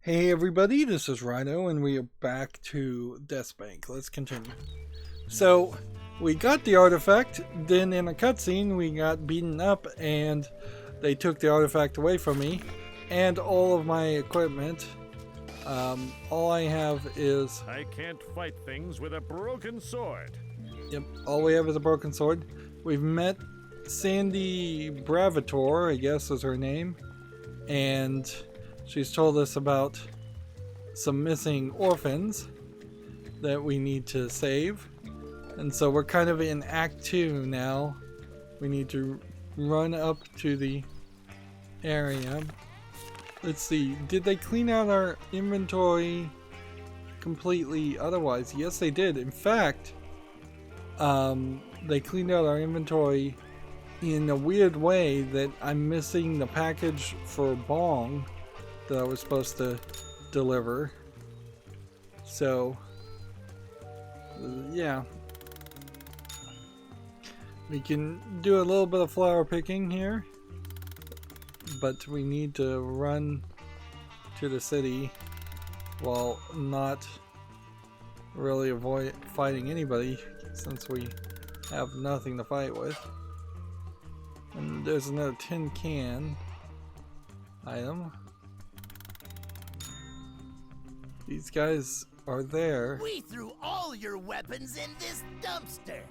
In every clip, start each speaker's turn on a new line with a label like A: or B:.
A: Hey everybody, this is Rydo, and we are back to DeathSpank. Let's continue. So, we got the artifact, then in a cutscene we got beaten up, and they took the artifact away from me, and all of my equipment. All I have is...
B: I can't fight things with a broken sword.
A: Yep, all we have is a broken sword. We've met Sandy Bravator, I guess is her name, and... she's told us about some missing orphans that we need to save. And so we're kind of in Act 2 now. We need to run up to the area. Let's see, did they clean out our inventory completely otherwise? Yes, they did. In fact, they cleaned out our inventory in a weird way that I'm missing the package for Bong that I was supposed to deliver. So yeah, we can do a little bit of flower picking here, but we need to run to the city while not really avoid fighting anybody, since we have nothing to fight with. And there's another tin can item. These guys are there.
C: We threw all your weapons in this dumpster.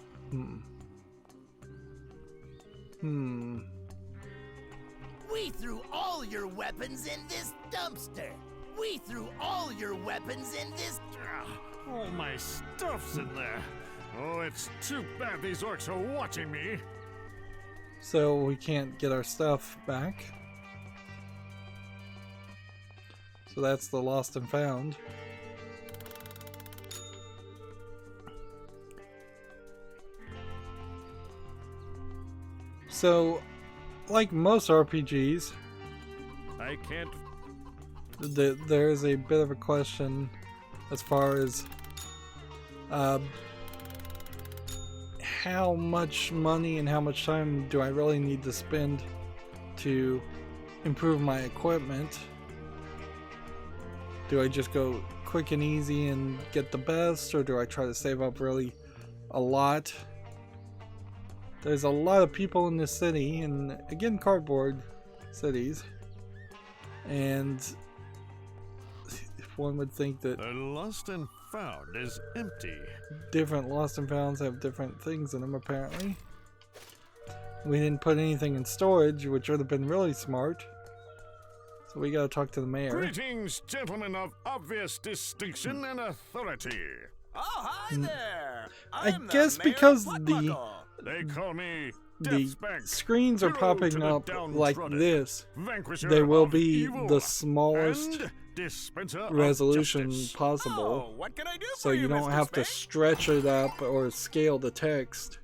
C: We threw all your weapons in this dumpster. We threw all your weapons in this...
B: All my stuff's in there. Oh, it's too bad these orcs are watching me.
A: So we can't get our stuff back. So that's the lost and found. So, like most RPGs,
B: I can't...
A: there's a bit of a question as far as how much money and how much time do I really need to spend to improve my equipment. Do I just go quick and easy and get the best, or do I try to save up really a lot? There's a lot of people in this city, and again, cardboard cities, and if one would think that
B: the lost and found is empty.
A: Different lost and founds have different things in them, apparently. We didn't put anything in storage, which would have been really smart. So we gotta talk to the mayor.
B: Greetings, gentlemen of obvious distinction and authority.
C: Oh, hi there!
A: I
C: I'm
A: guess
C: the mayor
A: because
C: of
A: the
C: Puckmuckle.
B: They call me
A: the
B: DeathSpank.
A: screens are
B: Hero to
A: popping
B: the
A: up like
B: Downtrodden,
A: this,
B: Vanquisher
A: they will
B: of
A: be
B: Evil,
A: the smallest
B: and Dispenser of
A: resolution
B: Justice.
A: possible.
C: Oh, what can I do
A: So
C: for
A: you don't
C: Mr.
A: have to
C: Spank?
A: stretch it up or scale the text.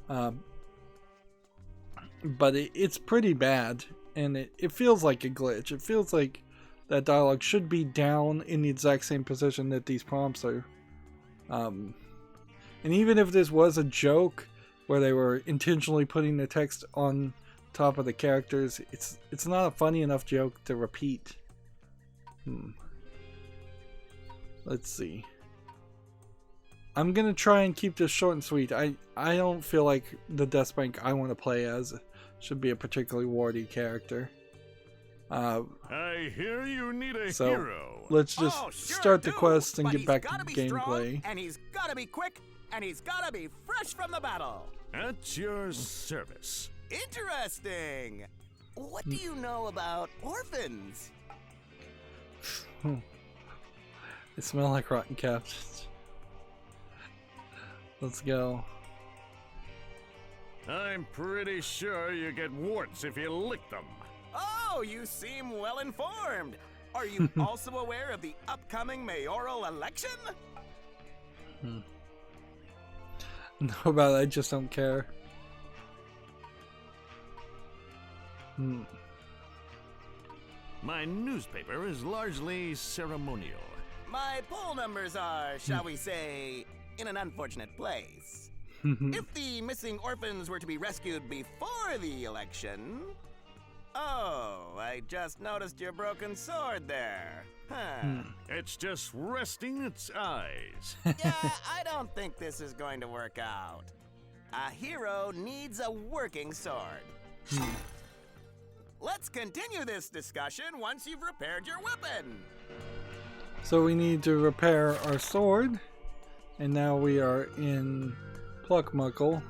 A: But it's pretty bad, and it feels like a glitch. It feels like that dialogue should be down in the exact same position that these prompts are. And even if this was a joke where they were intentionally putting the text on top of the characters, it's not a funny enough joke to repeat. Let's see. I'm gonna try and keep this short and sweet. I don't feel like the DeathSpank I want to play as should be a particularly warty character.
B: I hear you need a
A: So
B: hero.
A: let's just
C: Oh, sure
A: start the
C: do,
A: quest and
C: but
A: get
C: he's
A: back to
C: gotta
A: the
C: be strong,
A: gameplay.
C: and he's gotta be quick, and he's gotta be fresh from the battle.
B: At your service.
C: Interesting. What do you know about orphans?
A: They smell like rotten cabbages. Let's go.
B: I'm pretty sure you get warts if you lick them.
C: Oh, you seem well informed. Are you also aware of the upcoming mayoral election?
A: Know about it, I just don't care.
B: My newspaper is largely ceremonial.
C: My poll numbers are, shall we say, in an unfortunate place. If the missing orphans were to be rescued before the election,
D: Oh, I just noticed your broken sword there. Huh.
B: It's just resting its eyes.
D: Yeah, I don't think this is going to work out. A hero needs a working sword. Let's continue this discussion once you've repaired your weapon.
A: So we need to repair our sword. And now we are in Pluckmuckle.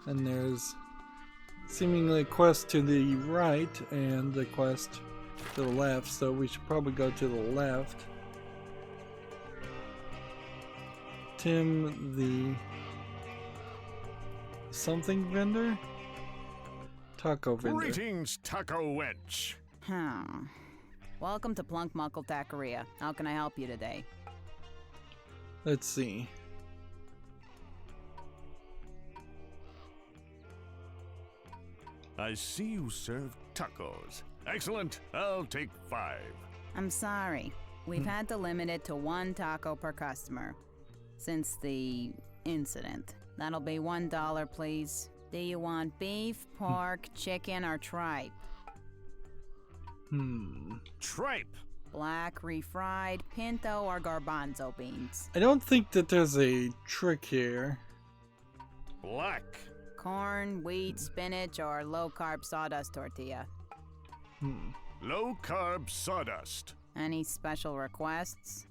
A: And there's seemingly a quest to the right and the quest to the left. So we should probably go to the left. Tim the something vendor? Taco vendor.
B: Greetings, Taco Wench.
E: Welcome to Plunkmuckle Taqueria. How can I help you today?
A: Let's see.
B: I see you serve tacos. Excellent. I'll take 5.
E: I'm sorry. We've had to limit it to 1 taco per customer since the incident. That'll be $1, please. Do you want beef, pork, chicken, or tripe?
B: Tripe.
E: Black, refried, pinto, or garbanzo beans?
A: I don't think that there's a trick here.
B: Black.
E: Corn, wheat, spinach, or low-carb sawdust tortilla?
B: Low carb sawdust.
E: Any special requests?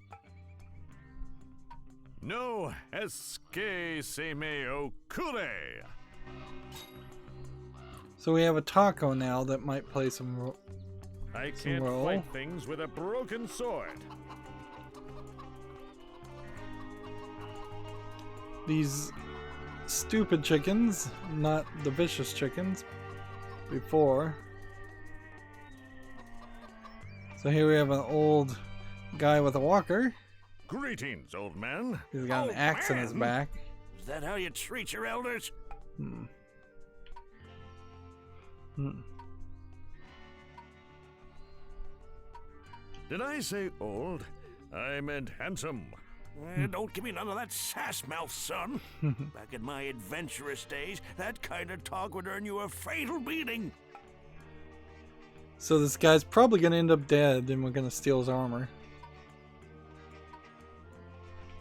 B: No esque se me ocurre.
A: So we have a taco now that might play some
B: I can't
A: roll.
B: fight things with a broken sword.
A: These stupid chickens, not the vicious chickens before. So here we have an old guy with a walker.
B: Greetings, old man.
A: He's got an axe in his back.
B: Is that how you treat your elders? Did I say old? I meant handsome. Don't give me none of that sass mouth, son. Back in my adventurous days, that kind of talk would earn you a fatal beating.
A: So this guy's probably going to end up dead and we're going to steal his armor.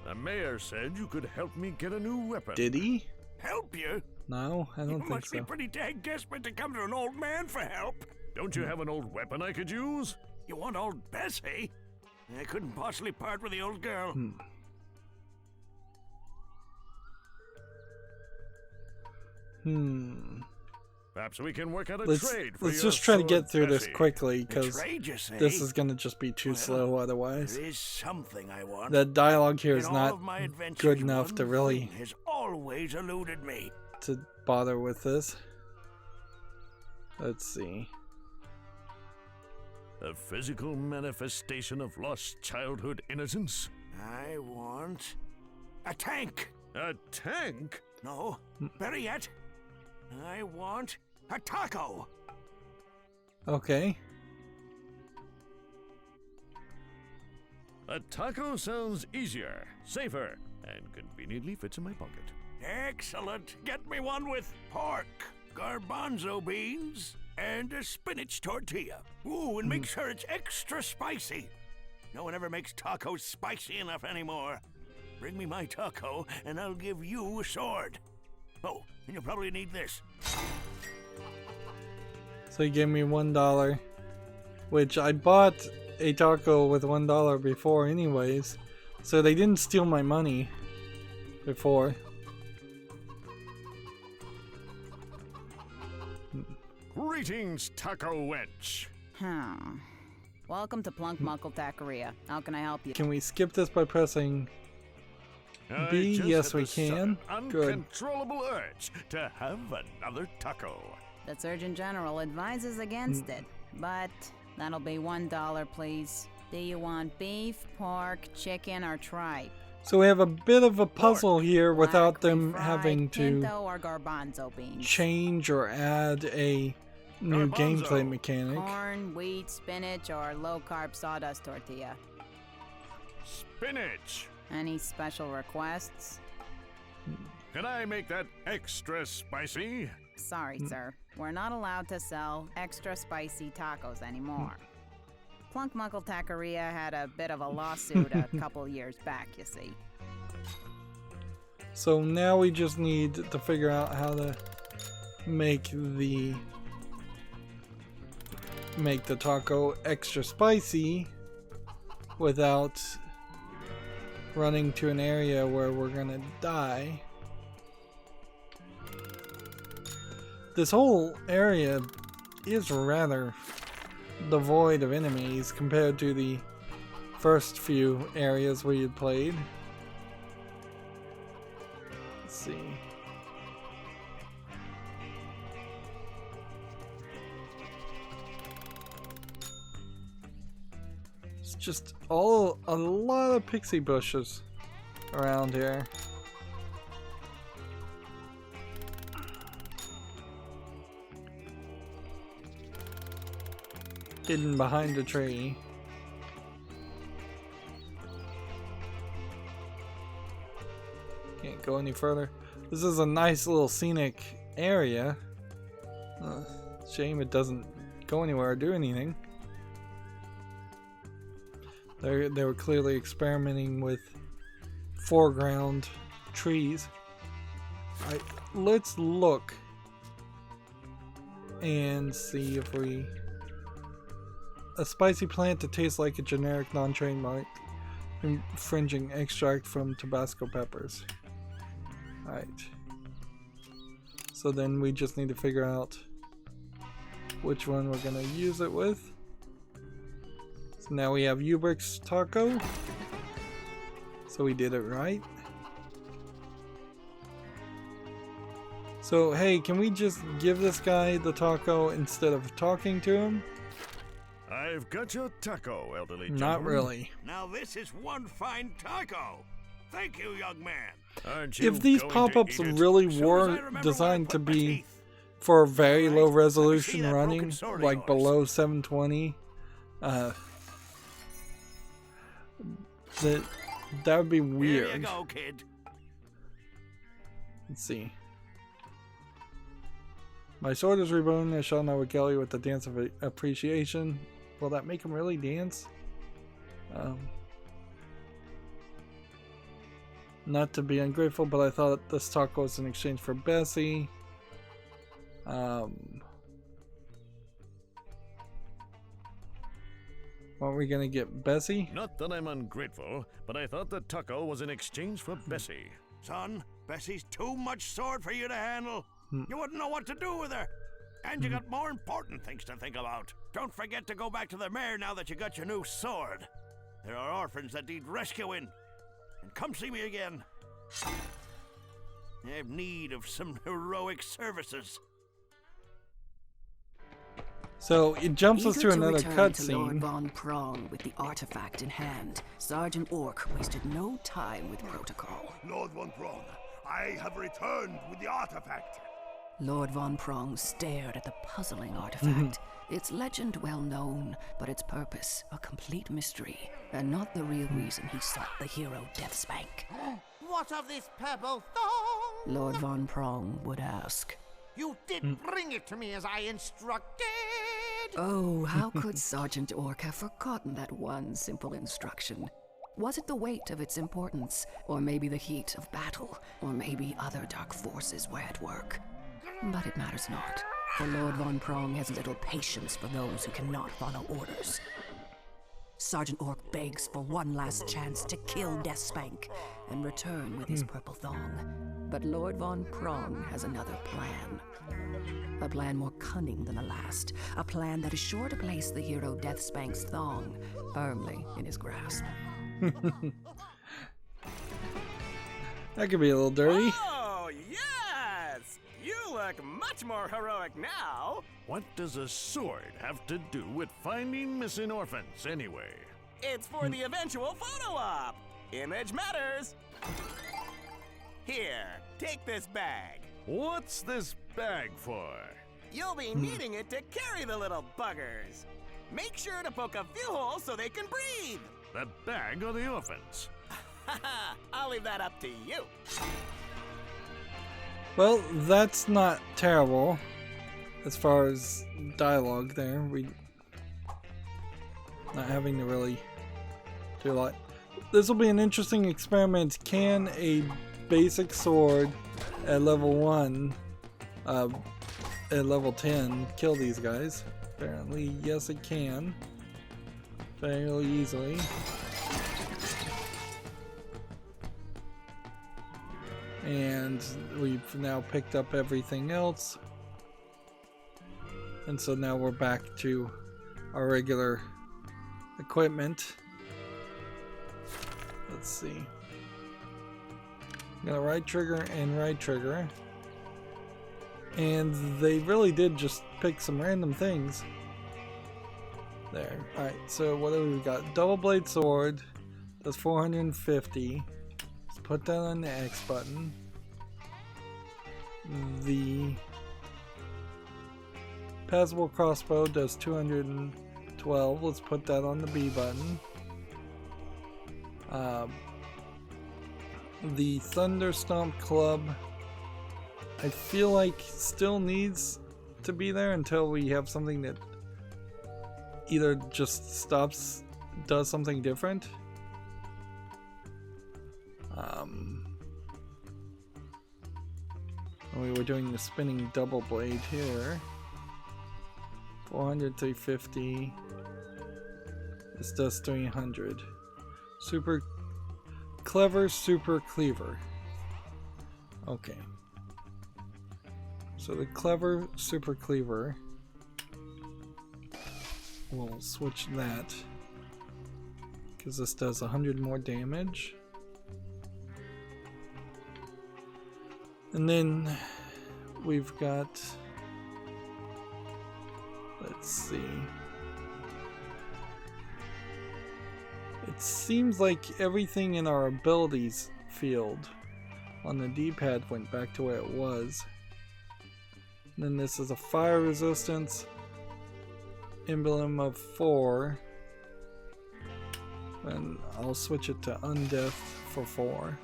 B: The mayor said you could help me get a new weapon.
A: Did he?
B: Help you?
A: No, I don't
B: You
A: think
B: must be
A: so.
B: pretty dang desperate to come to an old man for help. Don't you have an old weapon I could use? You want old Bessie? I couldn't possibly part with the old girl. Perhaps we can work out a trade for
A: Let's
B: your
A: just try to
B: sword,
A: get through this
B: Bessie.
A: quickly
B: A
A: because
B: trade, you say?
A: this is going to just be too slow otherwise.
B: There is something I want.
A: The dialogue here is
B: In all
A: not
B: of my adventures,
A: good enough to
B: one
A: really
B: thing has always eluded me.
A: to bother with this. Let's see.
B: A physical manifestation of lost childhood innocence?
C: I want a tank.
B: A tank?
C: No, better yet, I want a taco.
A: Okay.
B: A taco sounds easier, safer, and conveniently fits in my pocket.
C: Excellent. Get me one with pork, garbanzo beans, and a spinach tortilla. Ooh, and make sure it's extra spicy. No one ever makes tacos spicy enough anymore. Bring me my taco, and I'll give you a sword. Oh, and you'll probably need this.
A: So he gave me $1, which I bought a taco with $1 before anyways. So they didn't steal my money before.
B: Greetings, Taco Wench.
E: Welcome to Plunkmuckle Taqueria. How can I help you?
A: Can we skip this by pressing B?
B: I just
A: Yes,
B: had
A: we
B: the sudden,
A: can. Good.
B: uncontrollable urge to have another taco.
E: The Surgeon General advises against it, but that'll be $1, please. Do you want beef, pork, chicken, or tripe?
A: So we have a bit of a puzzle here without
E: Black,
A: them
E: refried,
A: having to
E: pinto, or garbanzo beans?
A: change or add a new
B: Garbanzo.
A: gameplay mechanic.
E: Corn, wheat, spinach, or low-carb sawdust tortilla?
B: Spinach.
E: Any special requests?
B: Can I make that extra spicy?
E: Sorry, sir. We're not allowed to sell extra spicy tacos anymore. Plunk Muckle Taqueria had a bit of a lawsuit a couple years back, you see.
A: So now we just need to figure out how to make the taco extra spicy without running to an area where we're gonna die. This whole area is rather devoid of enemies compared to the first few areas we had played. Let's see. It's just a lot of pixie bushes around here. Hidden behind a tree. Can't go any further. This is a nice little scenic area. Shame it doesn't go anywhere or do anything. They were clearly experimenting with foreground trees. Alright, let's look and see if we... A spicy plant that tastes like a generic non-trademark infringing extract from Tabasco peppers. Alright. So then we just need to figure out which one we're gonna use it with. So now we have Gilbert's taco. So we did it right. So hey, can we just give this guy the taco instead of talking to him?
B: I've got your taco, elderly gentleman.
A: Not really.
C: Now this is one fine taco. Thank you, young man.
B: Aren't you
A: If these
B: going to
A: pop-ups
B: eat it?
A: really
C: Soon as I
A: were
C: remember
A: designed
C: where
A: to
C: I put my
A: be
C: teeth.
A: for very low
C: Alright, let me see
A: resolution
C: that
A: running,
C: broken sword of
A: like
C: yours.
A: below 720, that would be
C: Here you
A: weird.
C: go, kid.
A: Let's see. My sword is reborn. I shall now regale you with the dance of appreciation. Will that make him really dance? Not to be ungrateful, but I thought this taco was in exchange for Bessie. Aren't we gonna get Bessie?
B: Not that I'm ungrateful, but I thought the taco was in exchange for Bessie.
C: Son, Bessie's too much sword for you to handle. You wouldn't know what to do with her. And you got more important things to think about. Don't forget to go back to the mayor now that you got your new sword. There are orphans that need rescuing. And come see me again. I have need of some heroic services.
A: So it jumps us to
F: Eager
A: another
F: return to Lord
A: cutscene.
F: Von Prong with the artifact in hand, Sergeant Orc wasted no time with protocol.
C: Lord Von Prong, I have returned with the artifact.
F: Lord Von Prong stared at the puzzling artifact. Its legend well known, but its purpose a complete mystery, and not the real reason he sought the hero DeathSpank.
D: What of this purple thong?
F: Lord Von Prong would ask.
D: You did bring it to me as I instructed.
F: Oh, how could Sergeant Orc have forgotten that one simple instruction? Was it the weight of its importance, or maybe the heat of battle, or maybe other dark forces were at work? But it matters not, for Lord Von Prong has little patience for those who cannot follow orders. Sergeant Orc begs for one last chance to kill DeathSpank and return with his purple thong. But Lord Von Prong has another plan. A plan more cunning than the last. A plan that is sure to place the hero DeathSpank's thong firmly in his grasp.
A: That could be a little dirty.
G: Oh, yes! You look much more heroic now.
B: What does a sword have to do with finding missing orphans, anyway?
G: It's for the eventual photo op. Image matters. Here, take this bag.
B: What's this bag for?
G: You'll be needing it to carry the little buggers. Make sure to poke a few holes so they can breathe.
B: The bag or the orphans?
G: Haha, I'll leave that up to you.
A: Well, that's not terrible as far as dialogue there. We not having to really do a lot. This will be an interesting experiment. Can a basic sword at level 1, at level 10, kill these guys? Apparently, yes it can. Fairly easily. And we've now picked up everything else. And so now we're back to our regular equipment. Let's see. Got a right trigger and right trigger. And they really did just pick some random things. There. Alright, so what do we got? Double blade sword. Does 450. Let's put that on the X button. The passable crossbow does 212. Let's put that on the B button. The Thunder Stomp Club, I feel like still needs to be there until we have something that either just stops, does something different. We were doing the spinning double blade here. 400, 350. This does 300. Super clever super cleaver. Okay. So the clever super cleaver. We'll switch that. Because this does 100 more damage. And then we've got, let's see. It seems like everything in our abilities field on the D-pad went back to where it was. And then this is a fire resistance, emblem of 4. And I'll switch it to undeath for 4.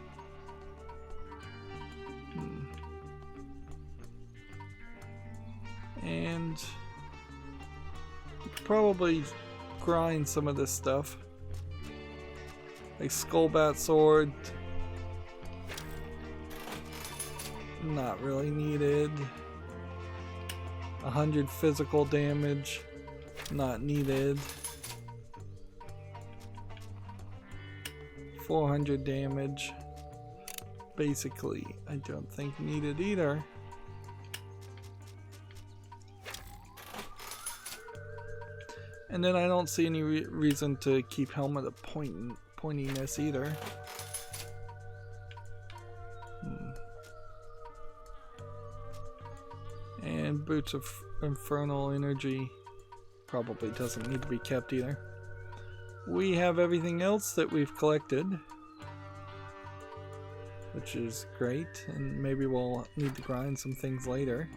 A: And we could probably grind some of this stuff. Like Skullbat Sword. Not really needed. 100 physical damage. Not needed. 400 damage. Basically, I don't think needed either. And then I don't see any reason to keep Helmet of pointiness either. And Boots of Infernal Energy probably doesn't need to be kept either. We have everything else that we've collected, which is great, and maybe we'll need to grind some things later.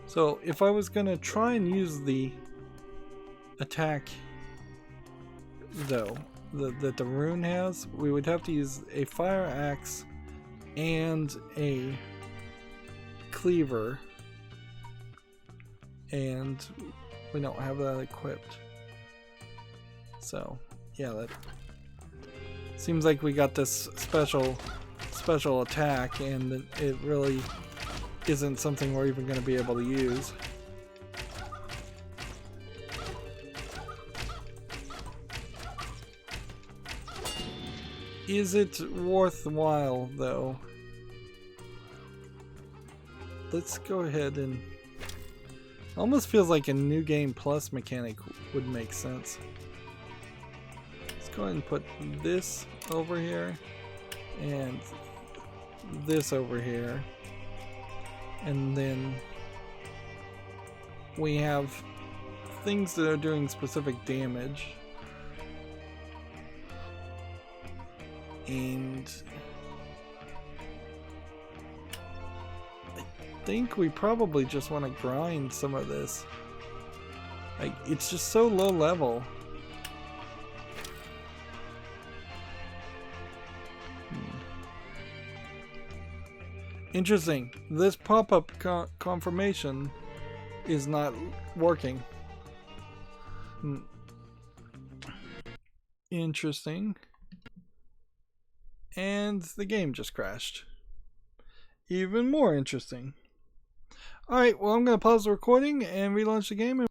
A: So if I was gonna try and use the attack though that the rune has, we would have to use a fire axe and a cleaver, and we don't have that equipped. So yeah, that seems like we got this special attack, and it really isn't something we're even going to be able to use. Is it worthwhile though? Let's go ahead and almost feels like a new game plus mechanic would make sense. Let's go ahead and put this over here and this over here, and then we have things that are doing specific damage, and I think we probably just want to grind some of this. Like, it's just so low level. Interesting. This pop-up confirmation is not working. Interesting. And the game just crashed. Even more interesting. Alright, well, I'm going to pause the recording and relaunch the game.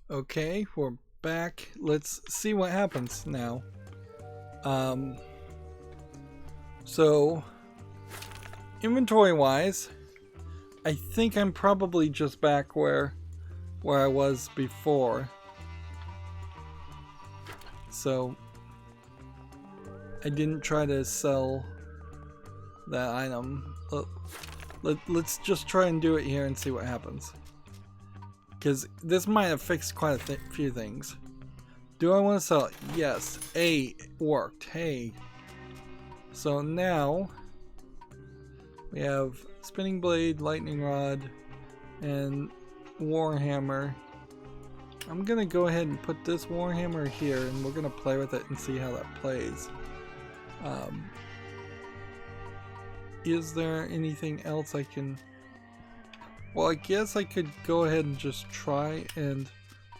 A: Okay, we're back. Let's see what happens now. So, inventory-wise, I think I'm probably just back where I was before. So, I didn't try to sell that item. Let's just try and do it here and see what happens. Because this might have fixed quite a few things. Do I want to sell it? Yes. A worked. Hey. So now we have spinning blade, lightning rod, and warhammer. I'm gonna go ahead and put this warhammer here, and we're gonna play with it and see how that plays. Is there anything else I can... Well, I guess I could go ahead and just try and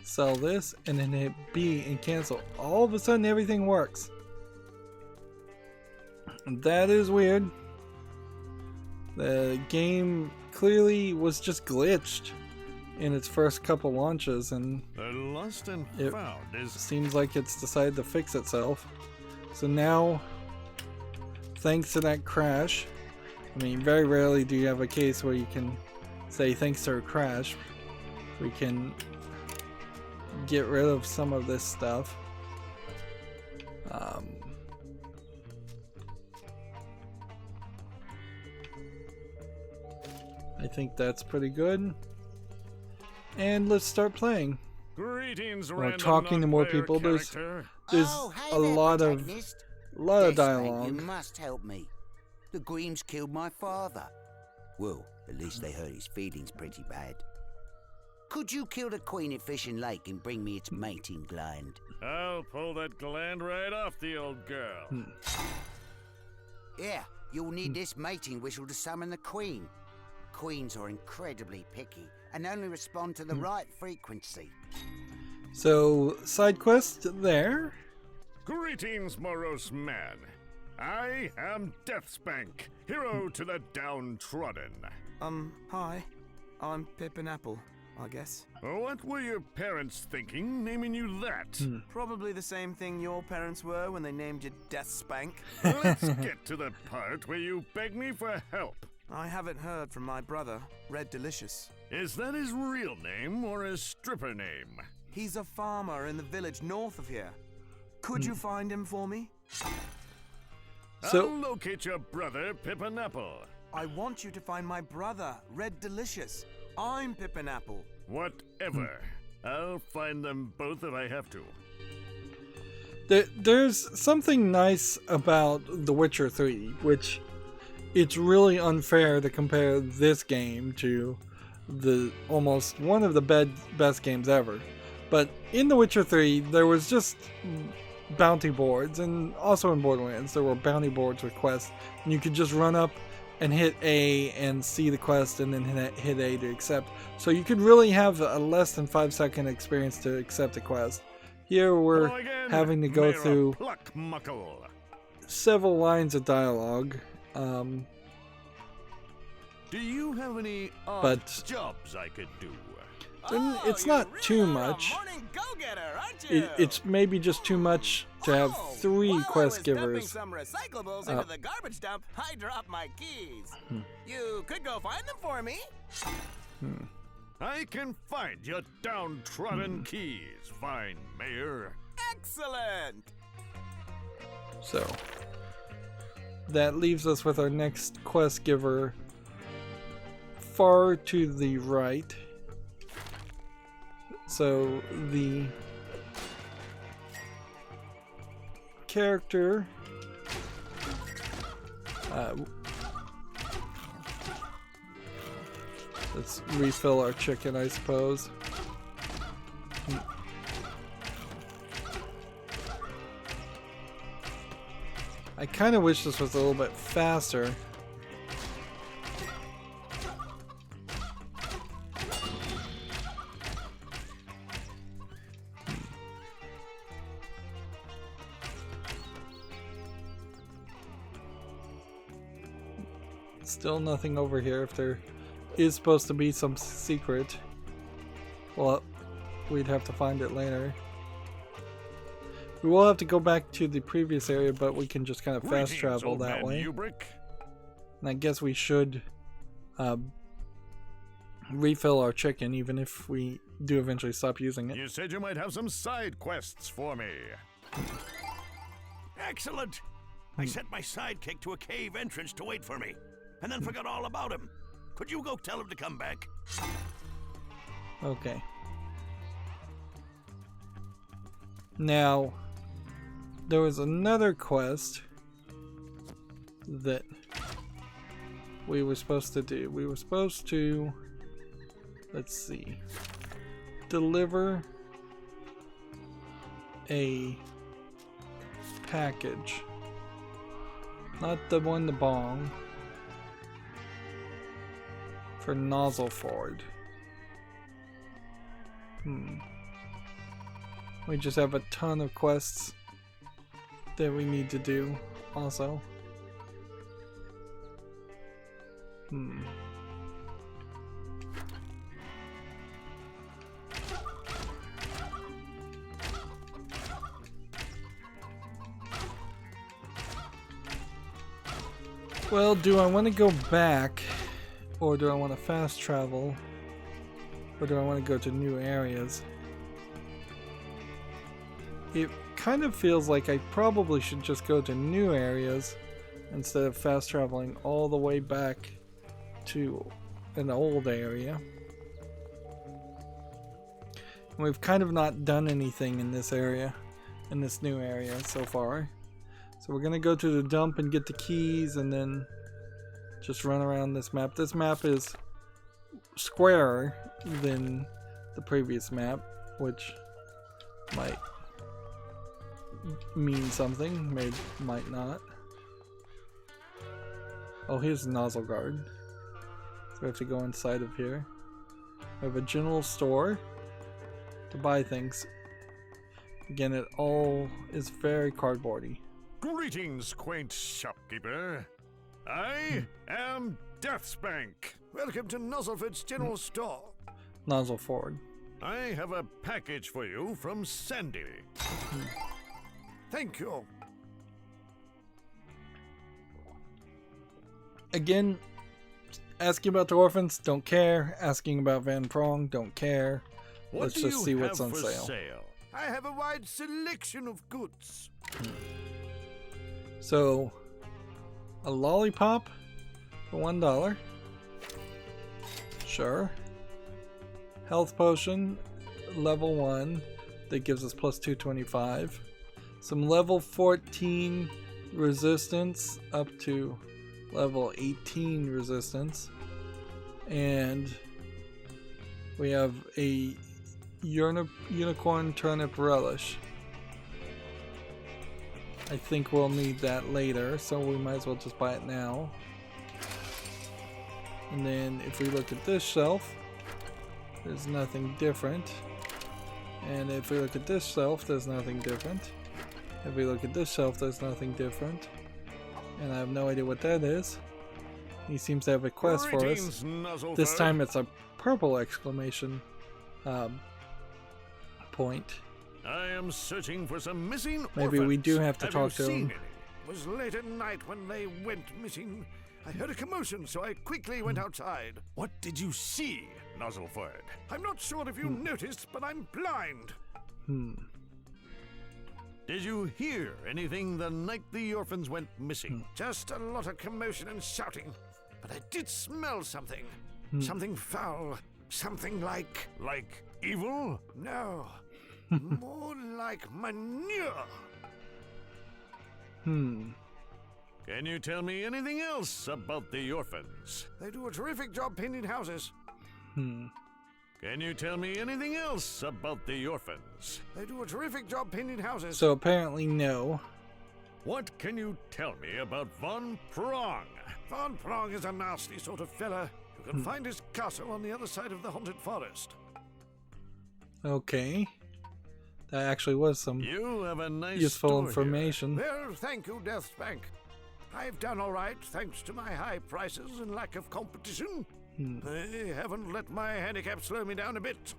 A: sell this and then hit B and cancel. All of a sudden everything works. That is weird. The game clearly was just glitched in its first couple launches, and
B: Lost and found is...
A: seems like it's decided to fix itself. So now, thanks to that crash, I mean, very rarely do you have a case where you can say thanks to a crash, we can get rid of some of this stuff. I think that's pretty good. And let's start playing.
B: Greetings,
A: or talking to more people. There's a lot of dialogue.
H: You must help me. The Greens killed my father. Well, at least they hurt his feelings pretty bad. Could you kill the queen at Fishing Lake and bring me its mating gland?
B: I'll pull that gland right off the old girl.
H: Yeah, you'll need this mating whistle to summon the queen. Queens are incredibly picky and only respond to the right frequency.
A: So, side quest there.
B: Greetings, morose man. I am DeathSpank, hero to the Downtrodden.
I: Hi. I'm Pip and Apple, I guess.
B: What were your parents thinking, naming you that?
I: Probably the same thing your parents were when they named you DeathSpank.
B: Let's get to the part where you beg me for help.
I: I haven't heard from my brother, Red Delicious.
B: Is that his real name or a stripper name?
I: He's a farmer in the village north of here. Could you find him for me?
A: So,
B: I'll locate your brother, Pippin Apple.
I: I want you to find my brother, Red Delicious. I'm Pippin Apple.
B: Whatever. I'll find them both if I have to.
A: There's something nice about The Witcher 3, which it's really unfair to compare this game to the almost one of the best games ever. But in The Witcher 3, there was just bounty boards, and also in Borderlands, there were bounty boards with quests, and you could just run up and hit A and see the quest, and then hit A to accept. So you could really have a less than 5-second experience to accept a quest. Here we're having to go through several lines of dialogue.
B: Do you have any
A: but
B: jobs I could do?
A: It's not too much. It's maybe just too much to have 3 quest givers.
G: Some recyclables into the garbage dump. I dropped my keys. You could go find them for me.
B: I can find your downtrodden keys, fine mayor.
G: Excellent.
A: So that leaves us with our next quest giver far to the right. So the character let's refill our chicken, I suppose. I kind of wish this was a little bit faster. Still nothing over here. If there is supposed to be some secret, well, we'd have to find it later. We will have to go back to the previous area, but we can just kind of fast travel that way. And I guess we should refill our chicken, even if we do eventually stop using it.
B: You said you might have some side quests for me.
C: Excellent! I sent my sidekick to a cave entrance to wait for me, and then forgot all about him. Could you go tell him to come back?
A: Okay. Now, there was another quest that we were supposed to do. We were supposed to, let's see, deliver a package. Not the one, the bong. For Nozzleford. We just have a ton of quests that we need to do also. Well, do I want to go back, or do I want to fast travel, or do I want to go to new areas? It kind of feels like I probably should just go to new areas instead of fast traveling all the way back to an old area. And we've kind of not done anything in this area, in this new area so far. So we're gonna go to the dump and get the keys and then just run around this map. This map is squarer than the previous map, which might mean something, might not. Oh, here's the nozzle guard. So we have to go inside of here. We have a general store to buy things. Again, it all is very cardboardy.
B: Greetings, quaint shopkeeper. I am DeathSpank.
C: Welcome to Nozzleford's general store.
A: Nozzleford.
B: I have a package for you from Sandy.
C: Thank you.
A: Again, asking about the orphans, don't care. Asking about Van Prong, don't care. Let's just see what's on sale.
C: I have a wide selection of goods.
A: So, a lollipop for $1. Sure. Health potion, level 1, that gives us plus 225. Some level 14 resistance up to level 18 resistance. And we have a unicorn turnip relish. I think we'll need that later, so we might as well just buy it now. And then if we look at this shelf, there's nothing different. And if we look at this shelf, there's nothing different. If we look at this shelf, there's nothing different. And I have no idea what that is. He seems to have a quest for us. This time it's a purple exclamation point.
B: I am searching for some missing
A: Maybe
B: orphans.
A: we do have to talk to him.
C: It was late at night when they went missing. I heard a commotion, so I quickly went outside.
B: What did you see, Nozzleford?
C: I'm not sure if you noticed, but I'm blind.
B: Did you hear anything the night the orphans went missing?
C: Just a lot of commotion and shouting. But I did smell something. Something foul. Something like...
B: Like evil?
C: No. More like manure.
B: Can you tell me anything else about the orphans?
C: They do a terrific job painting houses.
B: Can you tell me anything else about the orphans?
C: They do a terrific job painting houses.
A: So apparently no.
B: What can you tell me about Van Prong?
C: Van Prong is a nasty sort of fella. You can find his castle on the other side of the haunted forest.
A: Okay. That actually was some
B: You have a nice
A: useful
B: store
A: information.
C: Well, thank you, DeathSpank.
B: I've done all right, thanks to my high prices and lack of competition. They haven't let my handicap slow me down a bit.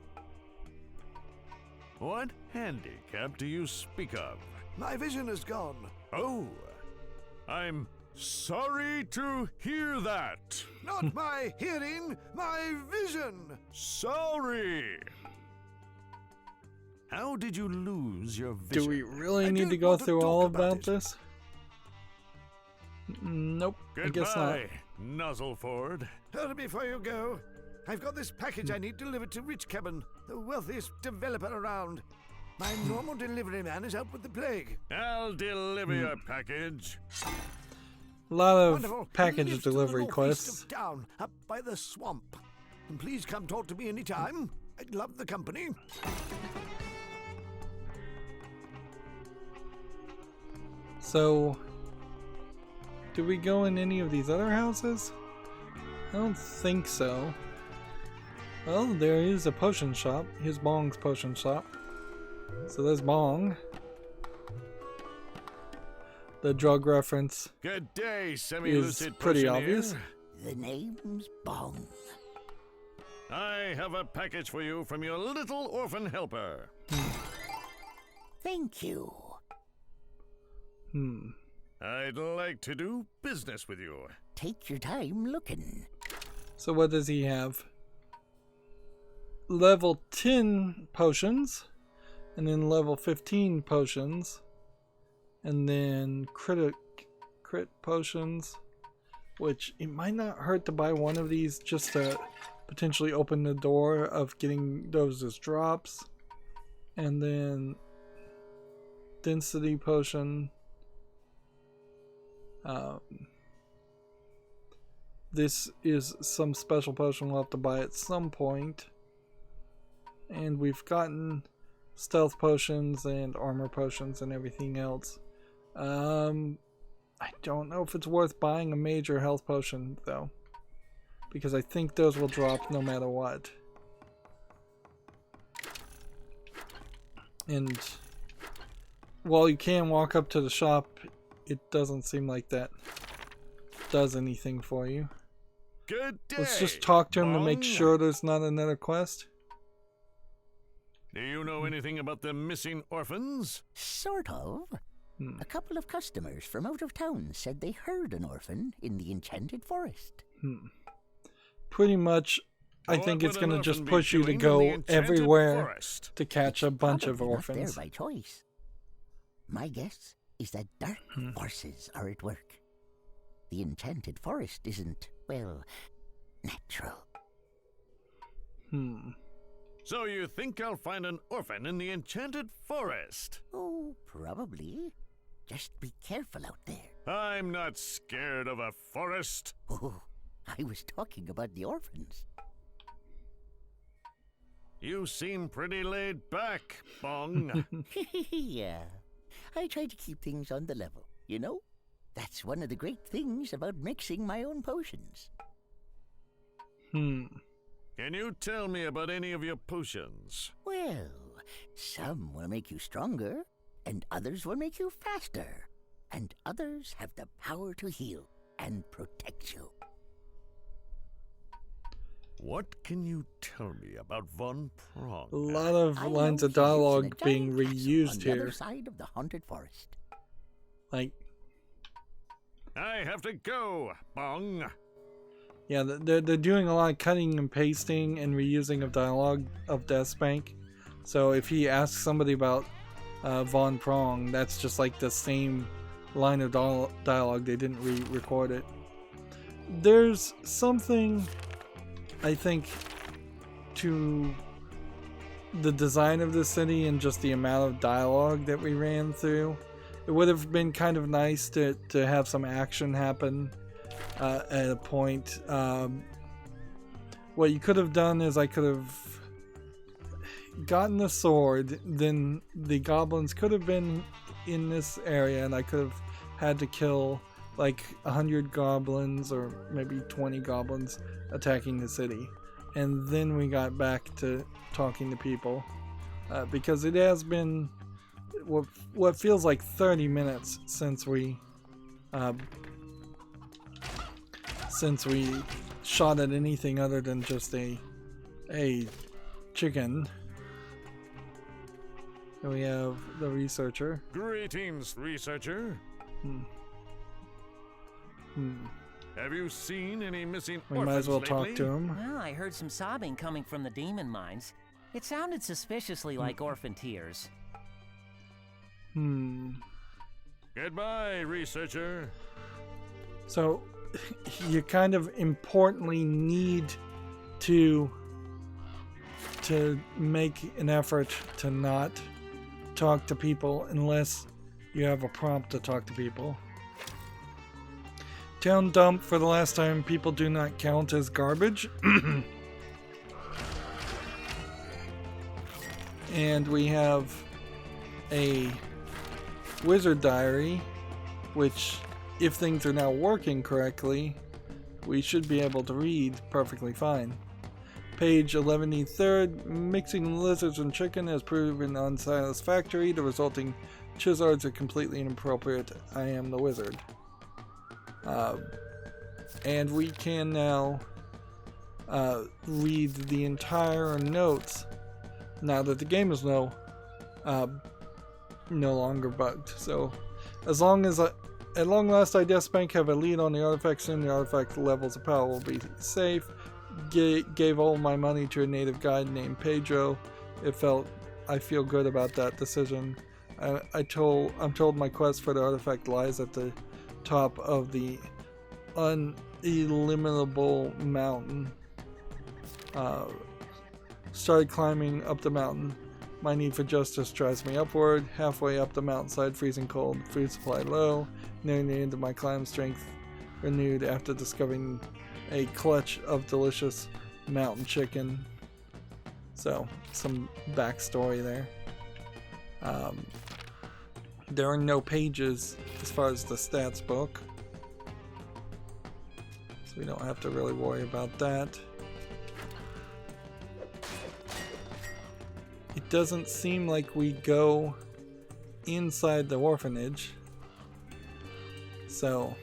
B: What handicap do you speak of? My vision is gone. Oh, I'm sorry to hear that. Not my hearing, my vision. Sorry. How did you lose your vision?
A: Do we really need to go through all about this? Nope, I guess not.
B: Goodbye, Nuzzleford. Hurry before you go. I've got this package I need delivered to Rich Cabin, the wealthiest developer around. My normal delivery man is out with the plague. I'll deliver your package.
A: A lot of
B: Wonderful.
A: package
B: Lives to the
A: delivery
B: northeast
A: quests.
B: of town, up by the swamp. And please come talk to me anytime. I'd love the company.
A: So, do we go in any of these other houses? I don't think so. Well, there is a potion shop. Here's Bong's potion shop. So there's Bong. The drug reference
B: Good day,
A: is
B: semi-lucid
A: pretty
B: potioneer.
A: obvious.
H: The name's Bong.
B: I have a package for you from your little orphan helper.
H: Thank you.
B: I'd like to do business with you.
H: Take your time looking.
A: So what does he have? Level 10 potions, and then level 15 potions, and then crit potions, which it might not hurt to buy one of these just to potentially open the door of getting those as drops. And then density potion. This is some special potion we'll have to buy at some point. And we've gotten stealth potions and armor potions and everything else. I don't know if it's worth buying a major health potion though, because I think those will drop no matter what. And while you can walk up to the shop, it doesn't seem like that does anything for you.
B: Good day.
A: Let's just talk to him to make
B: Bong.
A: sure there's not another quest.
B: Do you know anything about the missing orphans?
H: Sort of. A couple of customers from out of town said they heard an orphan in the Enchanted Forest.
A: Pretty much, I
B: What
A: think it's
B: would
A: going to
B: an
A: just
B: orphan be
A: push you to
B: doing in the
A: go
B: Enchanted
A: everywhere
B: Forest?
A: to catch a bunch of
H: Probably not there
A: orphans.
H: by choice. My guess is that dark forces are at work. The Enchanted Forest isn't, well, natural.
B: So you think I'll find an orphan in the Enchanted Forest?
H: Oh, probably. Just be careful out there.
B: I'm not scared of a forest.
H: Oh, I was talking about the orphans.
B: You seem pretty laid back, Bong.
H: Yeah, I try to keep things on the level, you know? That's one of the great things about mixing my own potions.
B: Can you tell me about any of your potions?
H: Well, some will make you stronger, and others will make you faster, and others have the power to heal and protect you.
B: What can you tell me about Von Prong?
A: A lot of
H: I
A: lines
H: know
A: of
H: he lives in a
A: dialogue being
H: giant castle
A: reused
H: on the
A: here.
H: other side of the haunted forest.
A: Like,
B: I have to go, Bong.
A: yeah, they're doing a lot of cutting and pasting and reusing of dialogue of DeathSpank. So if he asks somebody about Von Prong, that's just like the same line of dialogue. They didn't re-record it. There's something, I think, to the design of the city and just the amount of dialogue that we ran through. It would have been kind of nice to have some action happen at a point. What you could have done is I could have gotten the sword, then the goblins could have been in this area, and I could have had to kill like 100 goblins or maybe 20 goblins attacking the city. And then we got back to talking to people, because it has been what feels like 30 minutes since we since we shot at anything other than just a chicken. And we have the researcher.
B: Greetings, researcher. Have you seen any missing
A: We might as well
B: orphans
A: talk
B: lately?
A: to him.
J: Well, I heard some sobbing coming from the demon mines. It sounded suspiciously like orphan tears.
B: Goodbye, researcher.
A: So, you kind of importantly need to make an effort to not talk to people unless you have a prompt to talk to people. Town dump for the last time. People do not count as garbage. And we have a wizard diary, which, if things are now working correctly, we should be able to read perfectly fine. Page 11E3rd, mixing lizards and chicken has proven unsatisfactory. The resulting chisards are completely inappropriate. I am the wizard. And we can now read the entire notes now that the game is no longer bugged. So, as long as at long last I DeathSpank have a lead on the artifact, soon the artifact levels of power will be safe. Gave all my money to a native guide named Pedro. I feel good about that decision. I'm told my quest for the artifact lies at the top of the uneliminable mountain. Started climbing up the mountain. My need for justice drives me upward. Halfway up the mountainside, freezing cold, food supply low. Nearing the end of my climb, strength renewed after discovering a clutch of delicious mountain chicken. So, some backstory there. There are no pages as far as the stats book, so we don't have to really worry about that. It doesn't seem like we go inside the orphanage, so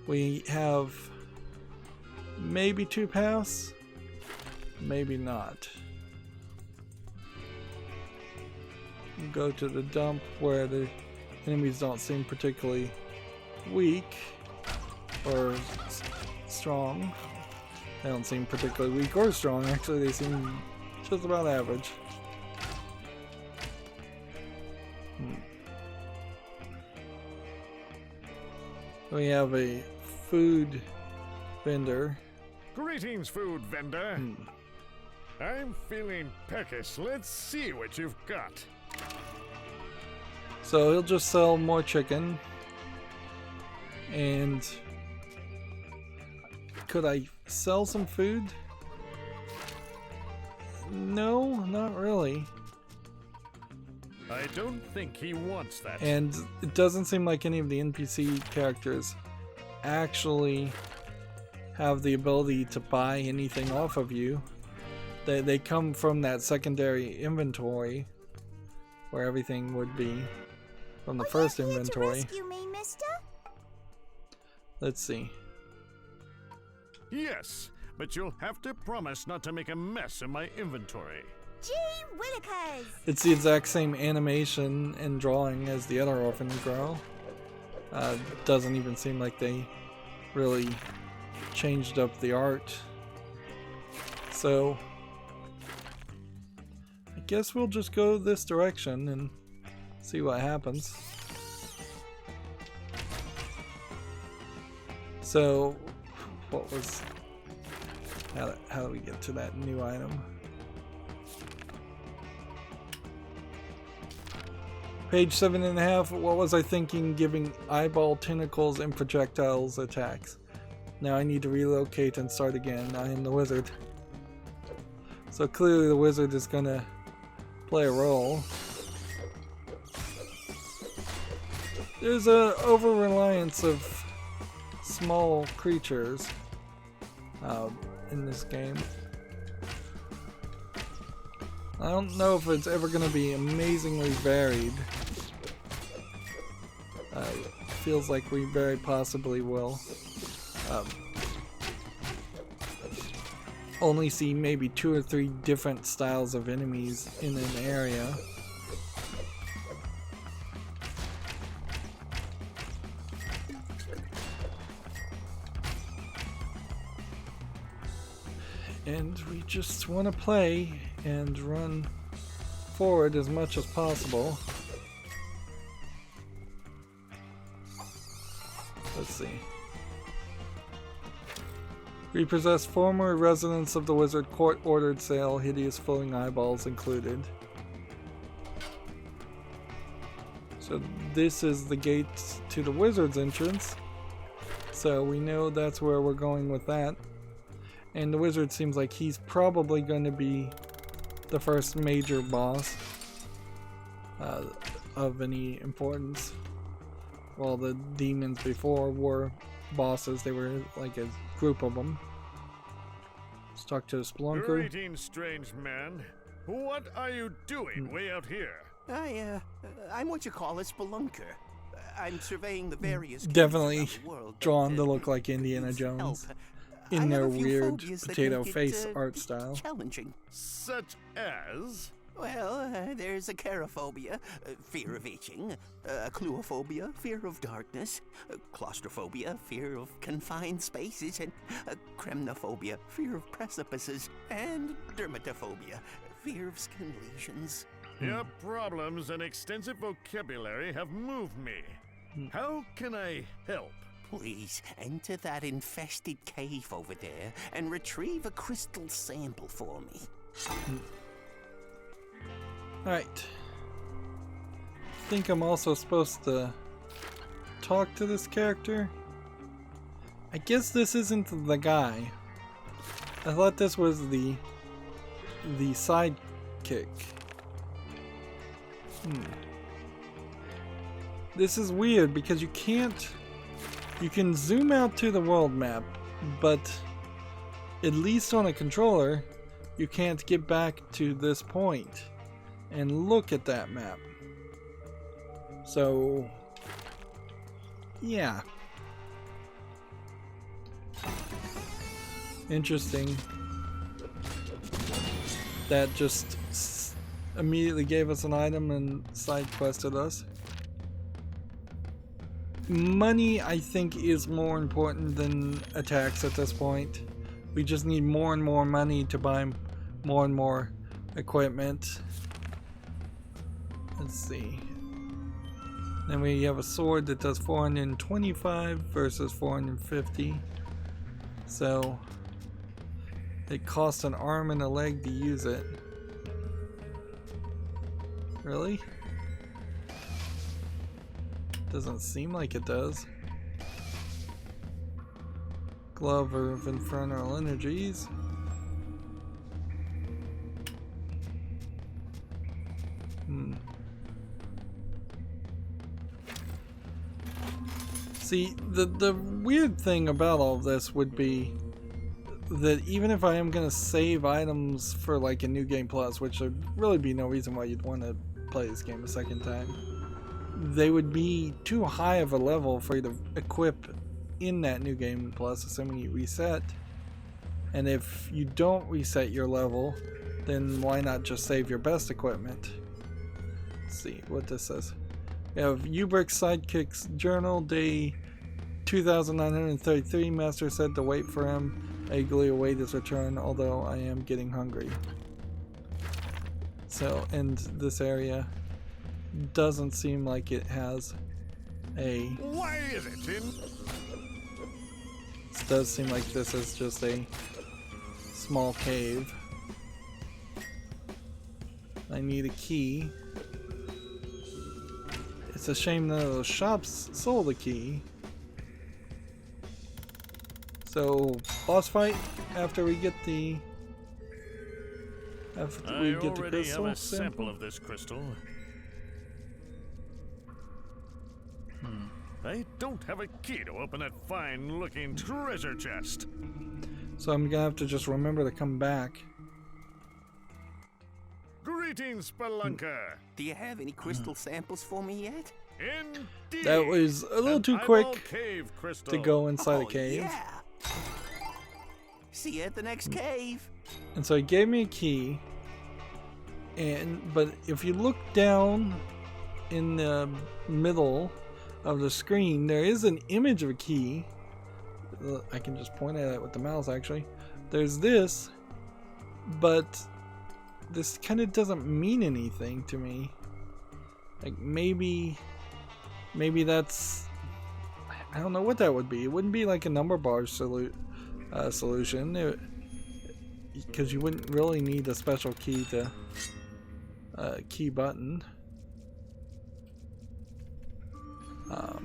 A: we have maybe 2 paths, maybe not. Go to the dump where the enemies don't seem particularly weak or strong. They don't seem particularly weak or strong, actually. They seem just about average. We have a food vendor.
B: Greetings, food vendor. I'm feeling peckish. Let's see what you've got.
A: So he'll just sell more chicken. And could I sell some food? No, not really.
B: I don't think he wants that.
A: And it doesn't seem like any of the NPC characters actually have the ability to buy anything off of you. They come from that secondary inventory where everything would be from the first inventory.
K: Here to rescue me, mister?
A: Let's see.
B: Yes, but you'll have to promise not to make a mess in my inventory.
K: Gee willikers!
A: It's the exact same animation and drawing as the other orphan girl. Doesn't even seem like they really changed up the art. So I guess we'll just go this direction and see what happens. So what was how do we get to that new item? Page 7.5. What was I thinking giving eyeball tentacles and projectiles attacks? Now I need to relocate and start again. I am the wizard. So clearly the wizard is gonna play a role. There's a over-reliance of small creatures in this game. I don't know if it's ever gonna be amazingly varied. Feels like we very possibly will. only see maybe 2 or 3 different styles of enemies in an area. And we just want to play and run forward as much as possible. Let's see. Repossessed former residents of the wizard, court ordered sale, hideous flowing eyeballs included. So this is the gate to the wizard's entrance. So we know that's where we're going with that. And the wizard seems like he's probably going to be the first major boss of any importance. Well, the demons before were bosses. They were like a group of them. Let's talk to the Spelunker.
B: Greetings, strange man. What are you doing way out here?
D: I'm what you call a spelunker. I'm surveying the various
A: Definitely
D: the world,
A: drawn to look like Indiana Jones in their weird potato face art style.
D: Challenging.
B: Such as?
D: Well, there's a cherophobia, fear of itching, cluophobia, fear of darkness, claustrophobia, fear of confined spaces, and cremnophobia, fear of precipices, and dermatophobia, fear of skin lesions.
B: Your problems and extensive vocabulary have moved me. How can I help?
D: Please enter that infested cave over there and retrieve a crystal sample for me.
A: Alright. I think I'm also supposed to talk to this character. I guess this isn't the guy. I thought this was the sidekick. This is weird because you can zoom out to the world map, but at least on a controller you can't get back to this point and look at that map. So yeah, interesting. That just immediately gave us an item and side quested us. Money, I think, is more important than attacks at this point. We just need more and more money to buy more and more equipment. Let's see. Then we have a sword that does 425 versus 450. So it costs an arm and a leg to use it. Really? Doesn't seem like it does. Glove of Infernal Energies. See, the weird thing about all of this would be that even if I am going to save items for like a New Game Plus, which would really be no reason why you'd want to play this game a second time, they would be too high of a level for you to equip in that New Game Plus, assuming you reset. And if you don't reset your level, then why not just save your best equipment? Let's see what this says. We have Ubrick's Sidekick's Journal, day 2933. Master said to wait for him. I eagerly await his return, although I am getting hungry. So, and this area doesn't seem like it has a...
B: Why is it in?
A: It does seem like this is just a small cave. I need a key. It's a shame none of those shops sold a key. So, boss fight after we get the... After we get the crystal
B: have a sample of this crystal. I don't have a key to open that fine-looking treasure chest.
A: So I'm gonna have to just remember to come back.
B: Greetings, Spelunker.
D: Do you have any crystal samples for me yet?
B: Indeed.
A: That was a little too quick to go inside a cave.
D: Yeah. See you at the next cave.
A: And so he gave me a key. But if you look down in the middle of the screen, there is an image of a key. I can just point at it with the mouse actually. There's this, but this kind of doesn't mean anything to me. Like maybe that's, I don't know what that would be. It wouldn't be like a number bar solution, because you wouldn't really need a special key to key button. So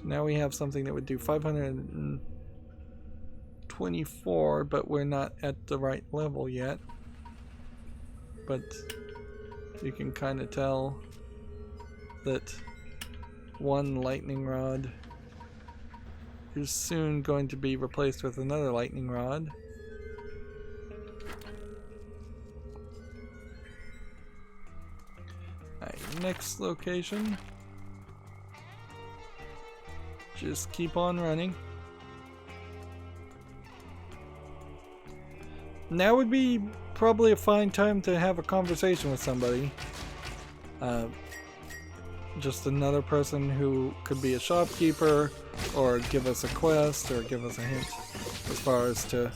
A: now we have something that would do 524, but we're not at the right level yet. But you can kind of tell that one lightning rod is soon going to be replaced with another lightning rod. Alright, next location. Just keep on running. Now would be probably a fine time to have a conversation with somebody. Just another person who could be a shopkeeper, or give us a quest, or give us a hint as far as to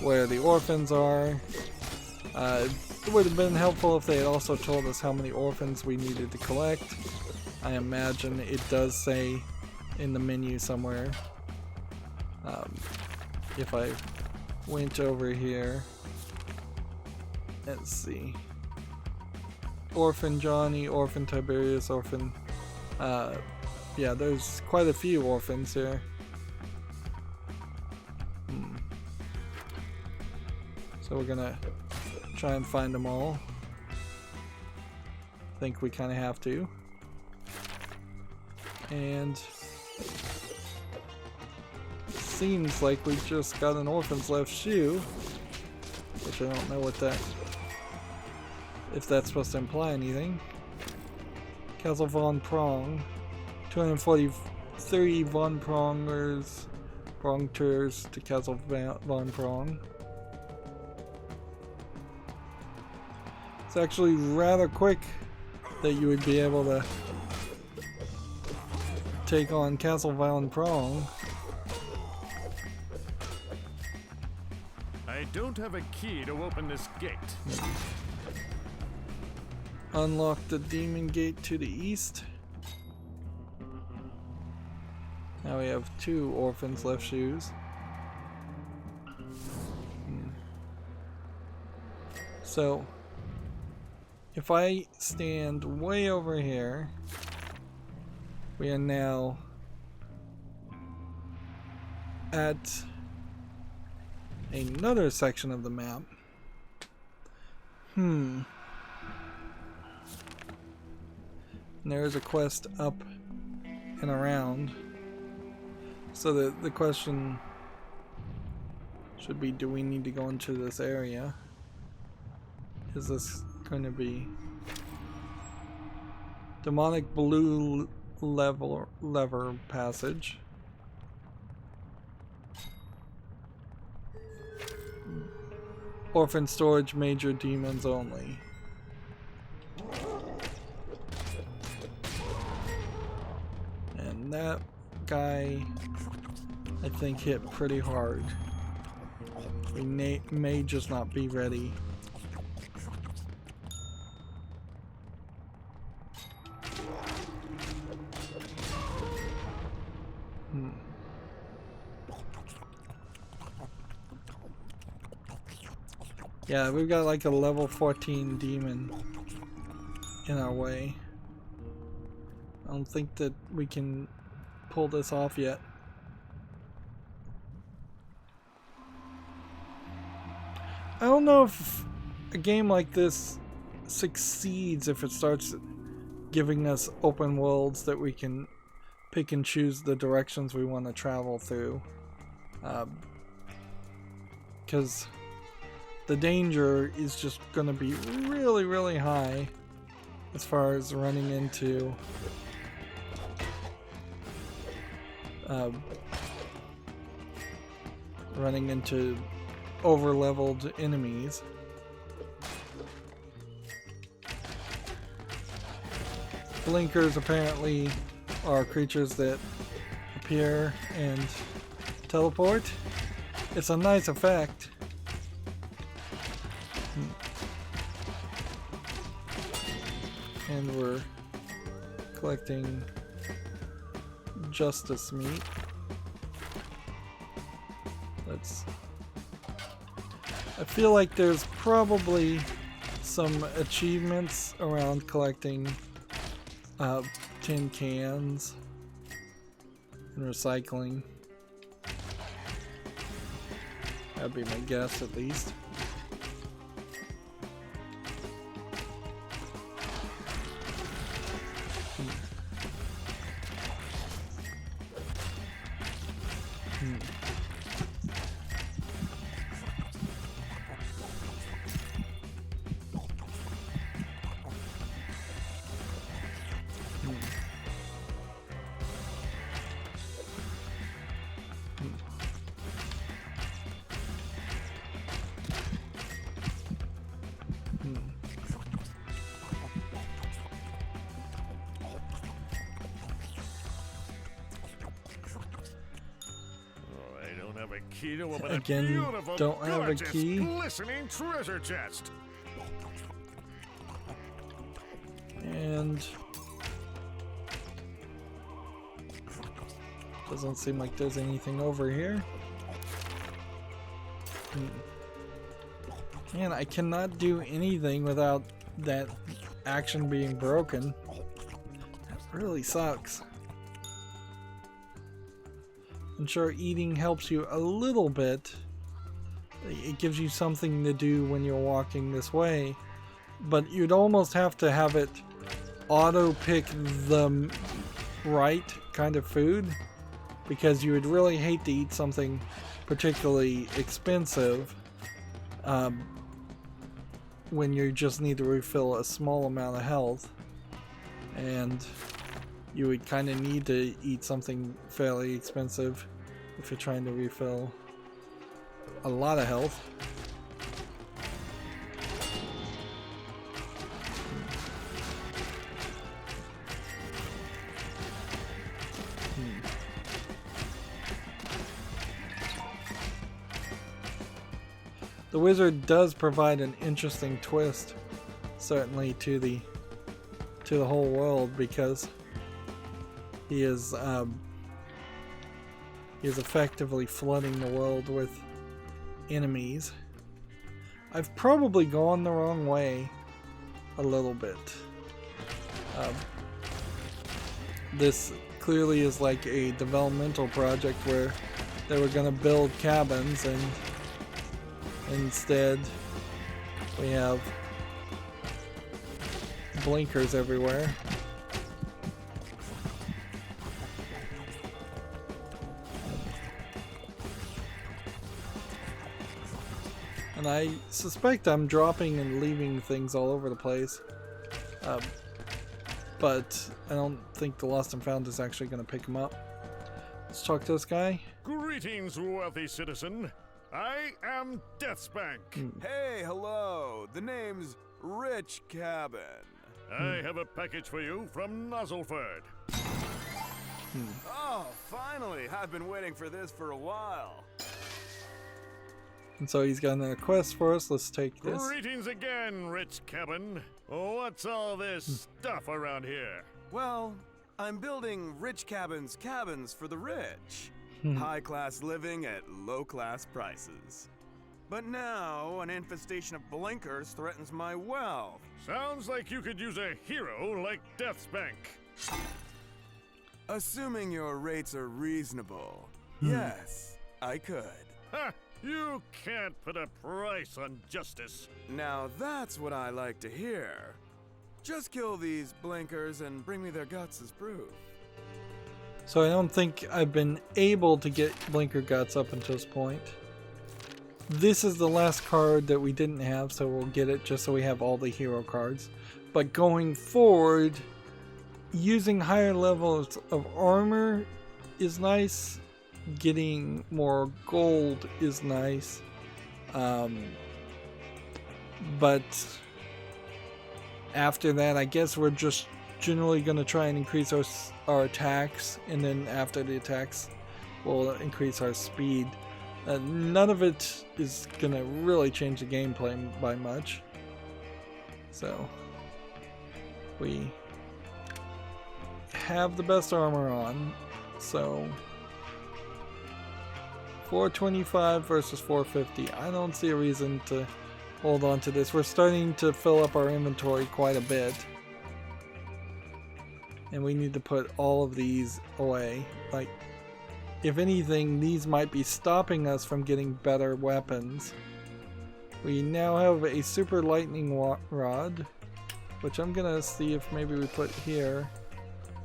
A: where the orphans are. It would have been helpful if they had also told us how many orphans we needed to collect. I imagine it does say in the menu somewhere. If I went over here, let's see. Orphan Johnny, Orphan Tiberius, Orphan... yeah, there's quite a few orphans here. So we're gonna try and find them all. I think we kind of have to. And seems like we just got an orphan's left shoe, which I don't know what that, if that's supposed to imply anything. Castle von Prong, 243 von Prongers, Prongters to Castle von Prong. It's actually rather quick that you would be able to take on Castle von Prong.
L: I don't have a key to open this gate.
A: Unlock the demon gate to the east. Now we have 2 orphans left shoes. So if I stand way over here, we are now at another section of the map. And there is a quest up and around. So the question should be, do we need to go into this area? Is this going to be demonic blue lever passage? Orphan storage, major demons only. And that guy, I think, hit pretty hard. We may just not be ready. Yeah, we've got like a level 14 demon in our way. I don't think that we can pull this off yet. I don't know if a game like this succeeds if it starts giving us open worlds that we can pick and choose the directions we want to travel through. Because the danger is just going to be really, really high as far as running into running into over-leveled enemies. Blinkers apparently are creatures that appear and teleport. It's a nice effect. And we're collecting justice meat. I feel like there's probably some achievements around collecting tin cans and recycling. That'd be my guess, at least.
B: Key to open
A: Again,
B: a beautiful,
A: don't have a
B: gorgeous,
A: key.
B: glistening treasure chest.
A: And doesn't seem like there's anything over here. Man, I cannot do anything without that action being broken. That really sucks. I'm sure eating helps you a little bit. It gives you something to do when you're walking this way, but you'd almost have to have it auto pick the right kind of food, because you would really hate to eat something particularly expensive when you just need to refill a small amount of health, and you would kind of need to eat something fairly expensive if you're trying to refill a lot of health. The wizard does provide an interesting twist, certainly to the whole world, because he is effectively flooding the world with enemies. I've probably gone the wrong way a little bit. This clearly is like a developmental project where they were going to build cabins, and instead we have blinkers everywhere. And I suspect I'm dropping and leaving things all over the place. But I don't think the Lost and Found is actually going to pick them up. Let's talk to this guy.
B: Greetings, wealthy citizen. I am DeathSpank.
I: Hey, hello. The name's Rich Cabin.
B: I have a package for you from Nozzleford.
I: Oh, finally. I've been waiting for this for a while.
A: And so he's got another quest for us. Let's take this.
B: Greetings again, Rich Cabin. What's all this stuff around here?
I: Well, I'm building Rich Cabin's cabins for the rich. High-class living at low-class prices. But now, an infestation of blinkers threatens my wealth.
B: Sounds like you could use a hero like DeathSpank.
I: Assuming your rates are reasonable, yes, I could.
B: Ha! You can't put a price on justice.
I: Now that's what I like to hear. Just kill these blinkers and bring me their guts as proof.
A: So I don't think I've been able to get blinker guts up until this point. This is the last card that we didn't have, so we'll get it just so we have all the hero cards. But going forward, using higher levels of armor is nice, getting more gold is nice. But after that, I guess we're just generally going to try and increase our attacks, and then after the attacks, we'll increase our speed. None of it is going to really change the gameplay by much. So, we have the best armor on, so 425 versus 450. I don't see a reason to hold on to this. We're starting to fill up our inventory quite a bit, and we need to put all of these away. Like, if anything, these might be stopping us from getting better weapons. We now have a super lightning rod, which I'm gonna see if maybe we put here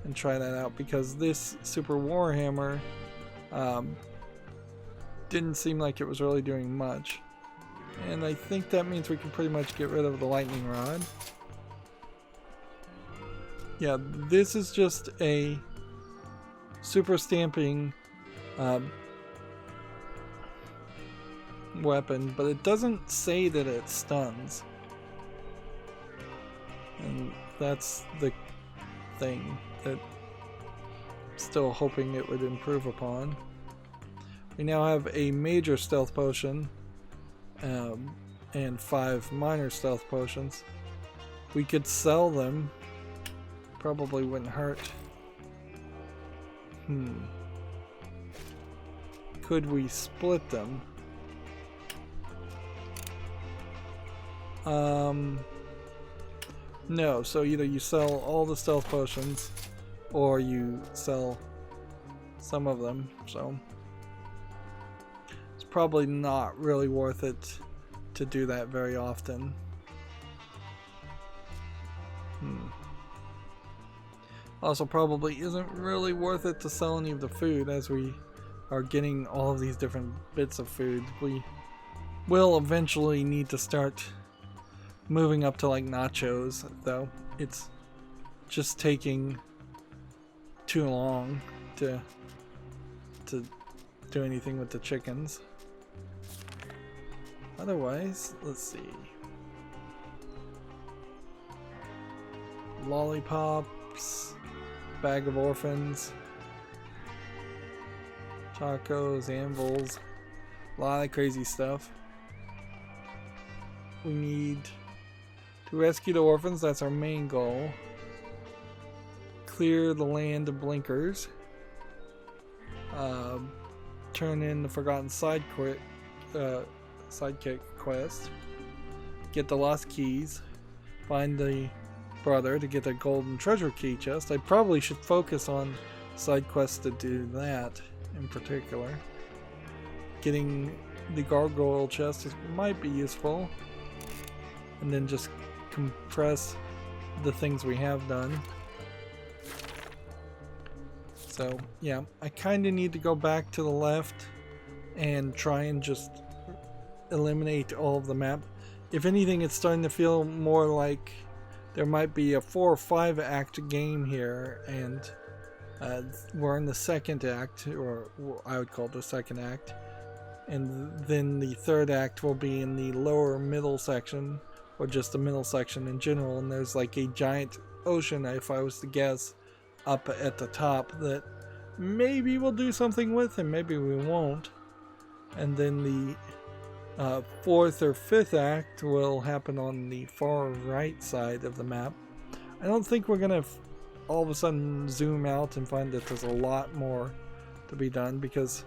A: and try that out, because this super warhammer didn't seem like it was really doing much. And I think that means we can pretty much get rid of the lightning rod. Yeah, this is just a super stamping weapon, but it doesn't say that it stuns. And that's the thing that I'm still hoping it would improve upon. We now have a major stealth potion and 5 minor stealth potions. We could sell them. Probably wouldn't hurt. Could we split them? No, so either you sell all the stealth potions or you sell some of them, so it's probably not really worth it to do that very often. Also, probably isn't really worth it to sell any of the food, as we are getting all of these different bits of food. We will eventually need to start moving up to like nachos, though it's just taking too long to do anything with the chickens. Otherwise, let's see. Lollipops, bag of orphans, tacos, anvils, a lot of crazy stuff. We need to rescue the orphans, that's our main goal. Clear the land of blinkers. Turn in the forgotten sidekick quest. Get the lost keys. Find the brother to get the golden treasure key chest. I probably should focus on side quests to do that in particular. Getting the gargoyle chest might be useful. And then just compress the things we have done. So yeah, I kind of need to go back to the left and try and just eliminate all of the map. If anything, it's starting to feel more like there might be a 4 or 5 act game here, and we're in the second act, or I would call it the second act, and then the third act will be in the lower middle section, or just the middle section in general, and there's like a giant ocean, if I was to guess, up at the top that maybe we'll do something with, and maybe we won't. And then the 4th or 5th act will happen on the far right side of the map. I don't think we're gonna all of a sudden zoom out and find that there's a lot more to be done, because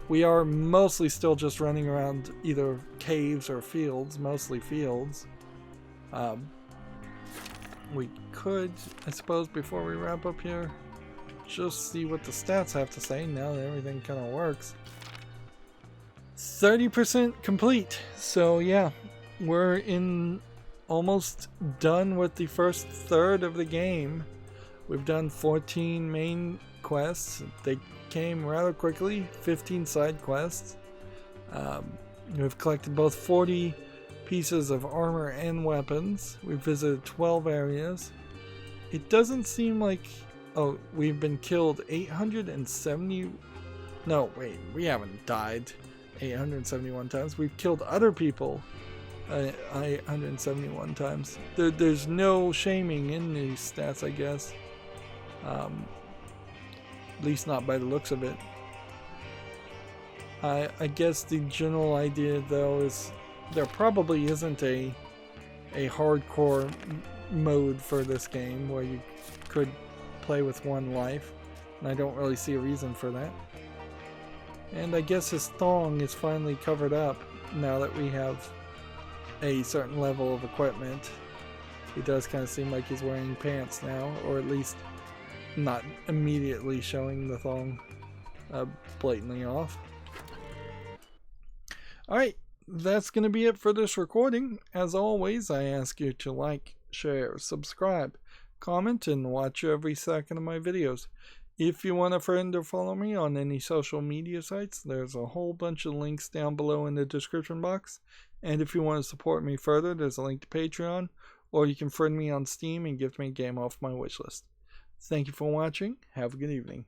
A: we are mostly still just running around either caves or fields, mostly fields. We could, I suppose, before we wrap up here, just see what the stats have to say now that everything kind of works. 30% complete. So yeah, we're in almost done with the first third of the game. We've done 14 main quests. They came rather quickly. 15 side quests. We've collected both 40 pieces of armor and weapons. We've visited 12 areas. It doesn't seem like... Oh, we've been killed 870 No, wait, we haven't died 871 times. We've killed other people 871 times. There's no shaming in these stats, I guess. At least not by the looks of it. I guess the general idea, though, is there probably isn't a hardcore mode for this game where you could play with one life, and I don't really see a reason for that. And I guess his thong is finally covered up now that we have a certain level of equipment. He does kind of seem like he's wearing pants now, or at least not immediately showing the thong blatantly off. Alright, that's going to be it for this recording. As always, I ask you to like, share, subscribe, comment, and watch every second of my videos. If you want a friend or follow me on any social media sites, there's a whole bunch of links down below in the description box. And if you want to support me further, there's a link to Patreon, or you can friend me on Steam and gift me a game off my wishlist. Thank you for watching. Have a good evening.